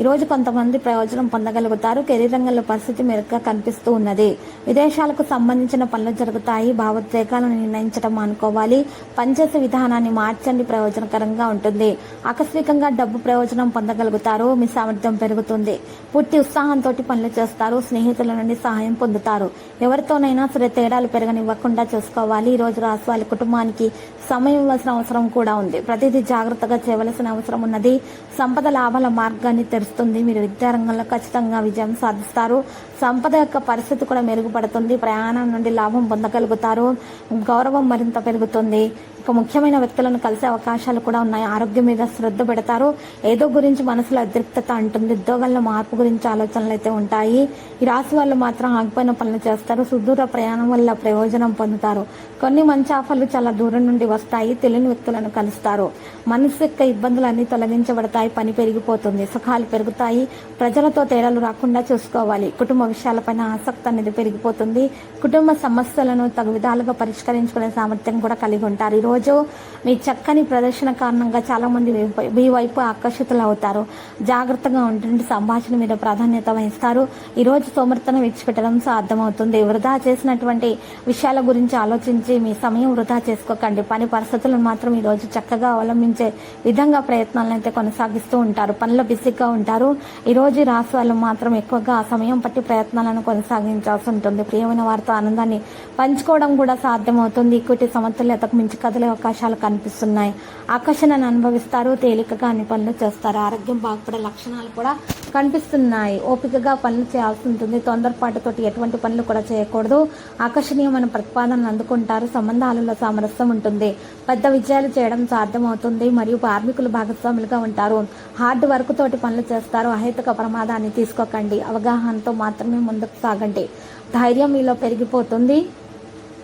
ఈరోజు కొంతమంది ప్రయోజనం పొందగలుగుతారు. కెరీర్ రంగంలో పరిస్థితి మెరుగ్గా కనిపిస్తూ ఉన్నది. విదేశాలకు సంబంధించిన పనులు జరుగుతాయి. భావోద్వేగాలను నిర్ణయించడం అనుకోవాలి. పనిచేసే విధానాన్ని మార్చండి, ప్రయోజనకరంగా ఉంటుంది. ఆకస్మికంగా డబ్బు ప్రయోజనం పొందగలుగుతారు. మీ సామర్థ్యం పెరుగుతుంది. పూర్తి ఉత్సాహంతో పనులు చేస్తారు. స్నేహితుల నుండి సహాయం పొందుతారు. ఎవరితోనైనా సరే తేడాలు పెరగనివ్వకుండా చేసుకోవాలి. ఈ రోజు రాశి వారి కుటుంబానికి సమయం ఇవ్వాల్సిన అవసరం కూడా ఉంది. ప్రతిదీ జాగ్రత్తగా చేయవలసిన అవసరం ఉన్నది. సంపద లాభాల మార్గాన్ని తెరుస్తుంది. మీరు విద్యారంగంలో ఖచ్చితంగా విజయం సాధిస్తారు. సంపద యొక్క పరిస్థితి కూడా మెరుగుపడుతుంది. ప్రయాణం నుండి లాభం పొందగలుగుతారు. గౌరవం మరింత పెరుగుతుంది. ఇక ముఖ్యమైన వ్యక్తులను కలిసే అవకాశాలు కూడా ఉన్నాయి. ఆరోగ్యం మీద శ్రద్ధ పెడతారు. ఏదో గురించి మనసులో అద్రిక్తత ఉంటుంది. ఉద్యోగాల్లో మార్పు గురించి ఆలోచనలు అయితే ఉంటాయి. ఈ రాశి వాళ్ళు మాత్రం ఆగిపోయిన పనులు చేస్తారు. సుదూర ప్రయాణం వల్ల ప్రయోజనం పొందుతారు. కొన్ని మంచి ఆఫర్లు చాలా దూరం నుండి వస్తాయి. తెలియని వ్యక్తులను కలుస్తారు. మనసు యొక్క ఇబ్బందులన్నీ తొలగించబడతాయి. పని పెరిగిపోతుంది. సుఖాలు పెరుగుతాయి. ప్రజలతో తేడాలు రాకుండా చూసుకోవాలి. కుటుంబ విషయాలపైన ఆసక్తి అనేది పెరిగిపోతుంది. కుటుంబ సమస్యలను తగు విధాలుగా పరిష్కరించుకునే సామర్థ్యం కూడా కలిగి ఉంటారు. ఈరోజు మీ చక్కని ప్రదర్శన కారణంగా చాలా మంది మీ వైపు ఆకర్షితులు అవుతారు. జాగ్రత్తగా ఉంటుండి సంభాషణ మీద ప్రాధాన్యత వహిస్తారు. ఈరోజు సోమర్తన విడిచిపెట్టడం సాధ్యమవుతుంది. వృధా చేసినటువంటి విషయాల గురించి ఆలోచించి మీ సమయం వృధా చేసుకోకండి. పని పరిస్థితులను మాత్రం ఈరోజు చక్కగా అవలంబించే విధంగా ప్రయత్నాలను అయితే కొనసాగిస్తూ ఉంటారు. పనిలో బిజీగా ఉంటారు. ఈరోజు రాశి వాళ్ళు మాత్రం ఎక్కువగా సమయం పట్టి ప్రయత్నాలను కొనసాగించాల్సి ఉంటుంది. ప్రియమైన వారితో ఆనందాన్ని పంచుకోవడం కూడా సాధ్యమవుతుంది. ఈక్విటీ సమతుల్యతకు మించి కదిలే అవకాశాలు కనిపిస్తున్నాయి. ఆకర్షణను అనుభవిస్తారు. తేలికగా అన్ని పనులు చేస్తారు. ఆరోగ్యం బాగుపడే లక్షణాలు కూడా కనిపిస్తున్నాయి. ఓపికగా పనులు చేయాల్సి ఉంటుంది. తొందరపాటుతోటి ఎటువంటి పనులు కూడా చేయకూడదు. ఆకర్షణీయమైన ప్రతిపాదనలు అందుకుంటారు. సంబంధాలలో సామరస్యం ఉంటుంది. పెద్ద విజయాలు చేయడం సాధ్యమవుతుంది. మరియు కార్మికులు భాగస్వాములుగా ఉంటారు. హార్డ్ వర్క్ తోటి పనులు చేస్తారు. అహేతుక ప్రమాదాన్ని తీసుకోకండి. అవగాహనతో మాత్రమే ముందుకు సాగండి. ధైర్యం మీలో పెరిగిపోతుంది.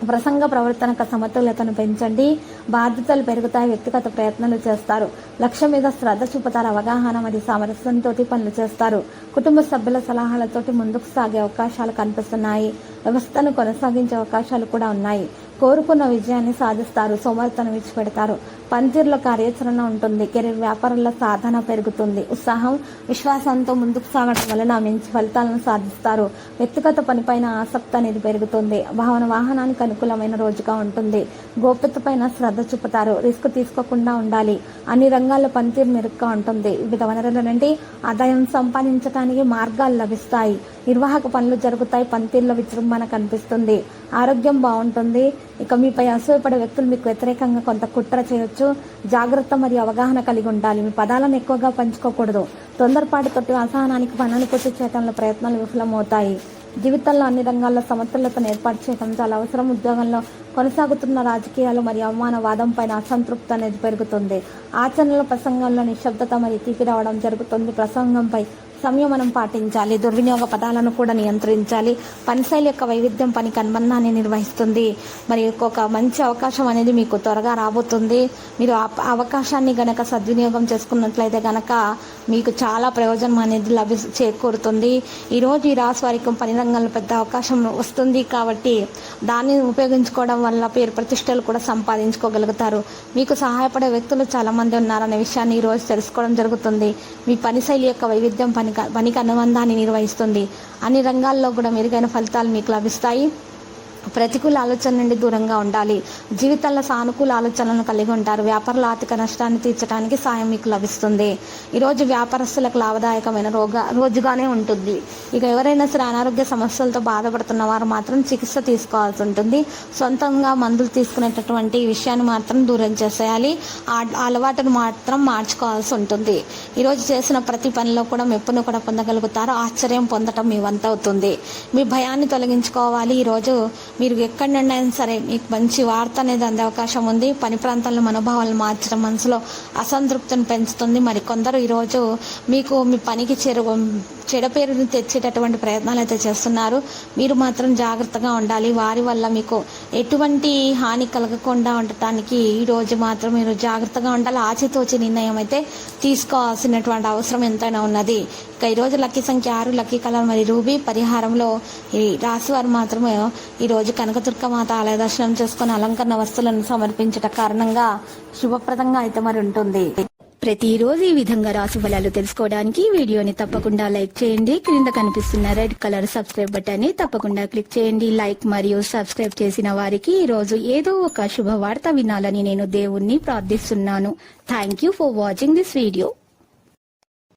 ప్రసంగ ప్రవర్తనక సమతుల్యతను పెంచండి. బాధ్యతలు పెరుగుతాయి. వ్యక్తిగత ప్రయత్నాలు చేస్తారు. లక్ష్యం మీద శ్రద్ధ చూపుతారు. అవగాహన మరియు సామరస్యంతో పనులు చేస్తారు. కుటుంబ సభ్యుల సలహాలతోటి ముందుకు సాగే అవకాశాలు కనిపిస్తున్నాయి. వ్యవస్థను కొనసాగించే అవకాశాలు కూడా ఉన్నాయి. కోరుకున్న విజయాన్ని సాధిస్తారు. సోమరితనం విడిచిపెడతారు. పనితీరులో కార్యాచరణ ఉంటుంది. కెరీర్ వ్యాపారంలో సాధన పెరుగుతుంది. ఉత్సాహం విశ్వాసంతో ముందుకు సాగడం వలన మంచి ఫలితాలను సాధిస్తారు. వ్యక్తిగత పనిపైన ఆసక్తి అనేది పెరుగుతుంది. వాహనానికి అనుకూలమైన రోజుగా ఉంటుంది. గోప్యత పైన శ్రద్ధ చూపుతారు. రిస్క్ తీసుకోకుండా ఉండాలి. అన్ని రంగాల్లో పనితీరు మెరుగ్గా ఉంటుంది. వివిధ వనరుల నుండి ఆదాయం సంపాదించడానికి మార్గాలు లభిస్తాయి. నిర్వాహక పనులు జరుగుతాయి. పనితీరులో విజృంభణ కనిపిస్తుంది. ఆరోగ్యం బాగుంటుంది. ఇక మీపై అసూయపడే వ్యక్తులు మీకు వ్యతిరేకంగా కొంత కుట్ర చేయొచ్చు. జాగ్రత్త మరియు అవగాహన కలిగి ఉండాలి. మీ పదాలను ఎక్కువగా పంచుకోకూడదు. తొందరపాటుతోటి అసహనానికి పనులు పూర్తి చేయడంలో ప్రయత్నాలు విఫలమవుతాయి. జీవితంలో అన్ని రంగాల్లో సమతుల్యతను ఏర్పాటు చేయడం చాలా అవసరం. ఉద్యోగంలో కొనసాగుతున్న రాజకీయాలు మరియు అవమానవాదం పైన అసంతృప్తి అనేది పెరుగుతుంది. ఆచరణలో ప్రసంగంలో నిశ్శబ్దత మరియు తీపి రావడం జరుగుతుంది. ప్రసంగంపై సంయమనం పాటించాలి. దుర్వినియోగ పదాలను కూడా నియంత్రించాలి. పనిశైలి యొక్క వైవిధ్యం పనికి అనుబంధాన్ని నిర్వహిస్తుంది. మరియు ఒక మంచి అవకాశం అనేది మీకు త్వరగా రాబోతుంది. మీరు ఆ అవకాశాన్ని గనక సద్వినియోగం చేసుకున్నట్లయితే గనక మీకు చాలా ప్రయోజనం అనేది చేకూరుతుంది. ఈరోజు ఈ రాశి వారికి పని రంగంలో పెద్ద అవకాశం వస్తుంది కాబట్టి దాన్ని ఉపయోగించుకోవడం వల్ల పేరు ప్రతిష్టలు కూడా సంపాదించుకోగలుగుతారు. మీకు సహాయపడే వ్యక్తులు చాలామంది ఉన్నారనే విషయాన్ని ఈరోజు తెలుసుకోవడం జరుగుతుంది. మీ పనిశైలి యొక్క వైవిధ్యం పనికి అనుబంధాన్ని నిర్వహిస్తుంది. అన్ని రంగాల్లో కూడా మెరుగైన ఫలితాలు మీకు లభిస్తాయి. ప్రతికూల ఆలోచన నుండి దూరంగా ఉండాలి. జీవితంలో సానుకూల ఆలోచనలను కలిగి ఉంటారు. వ్యాపారంలో ఆర్థిక నష్టాన్ని తీర్చడానికి సాయం మీకు లభిస్తుంది. ఈరోజు వ్యాపారస్తులకు లాభదాయకమైన రోజుగానే ఉంటుంది. ఇక ఎవరైనా సరే అనారోగ్య సమస్యలతో బాధపడుతున్న వారు మాత్రం చికిత్స తీసుకోవాల్సి ఉంటుంది. సొంతంగా మందులు తీసుకునేటటువంటి విషయాన్ని మాత్రం దూరం చేసేయాలి. ఆ అలవాటును మాత్రం మార్చుకోవాల్సి ఉంటుంది. ఈరోజు చేసిన ప్రతి పనిలో కూడా మెప్పును కూడా పొందగలుగుతారు. ఆశ్చర్యం పొందటం మీ వంత అవుతుంది. మీ భయాన్ని తొలగించుకోవాలి. ఈరోజు మీరు ఎక్కడి నుండి అయినా సరే మీకు మంచి వార్త అనేది అందే అవకాశం ఉంది. పని ప్రాంతాల్లో మనోభావాలను మార్చడం మనసులో అసంతృప్తిని పెంచుతుంది. మరి కొందరు ఈరోజు మీకు మీ పనికి చెడ పేరుని తెచ్చేటటువంటి ప్రయత్నాలు అయితే చేస్తున్నారు. మీరు మాత్రం జాగ్రత్తగా ఉండాలి. వారి వల్ల మీకు ఎటువంటి హాని కలగకుండా ఉండటానికి ఈరోజు మాత్రం మీరు జాగ్రత్తగా ఉండాలి. ఆచితూచి నిర్ణయం అయితే తీసుకోవాల్సినటువంటి అవసరం ఎంతైనా ఉన్నది. ఇక ఈరోజు లక్కీ సంఖ్య 6, లక్కీ కలర్ మరి రూబీ. పరిహారంలో ఈ రాశి వారు మాత్రమే ఈరోజు కనకదుర్గ మాత ఆలయ దర్శనం చేసుకుని అలంకరణ వస్తువులను సమర్పించట కారణంగా శుభప్రదంగా అయితే మరి ఉంటుంది. ప్రతిరోజు ఈ విధంగా రాశి ఫలాలు తెలుసుకోవడానికి వీడియోని తప్పకుండా లైక్ చేయండి. క్రింద కనిపిస్తున్న రెడ్ కలర్ సబ్స్క్రైబ్ బటన్ ని తప్పకుండా క్లిక్ చేయండి. లైక్ మరియు సబ్స్క్రైబ్ చేసిన వారికి ఈ రోజు ఏదో ఒక శుభవార్త వినాలని నేను దేవుణ్ణి ప్రార్థిస్తున్నాను. Thank you for watching this video.